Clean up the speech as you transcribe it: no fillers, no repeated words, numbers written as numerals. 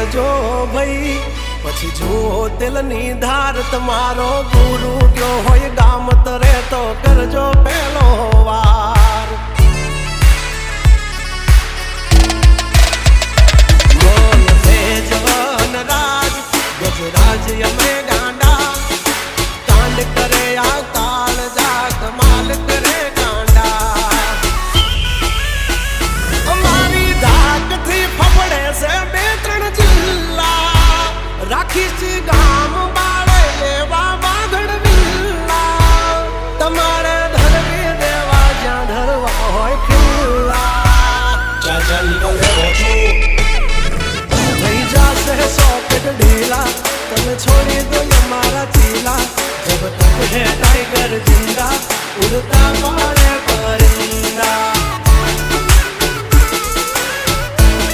કરજો ભાઈ પછી જુઓ દિલની ધાર તમારો ગુરુ ગયો હોય ગામ તરે તો કરજો પેલો વાર બોલ સેજ વનરાજ ગજરાજ અમે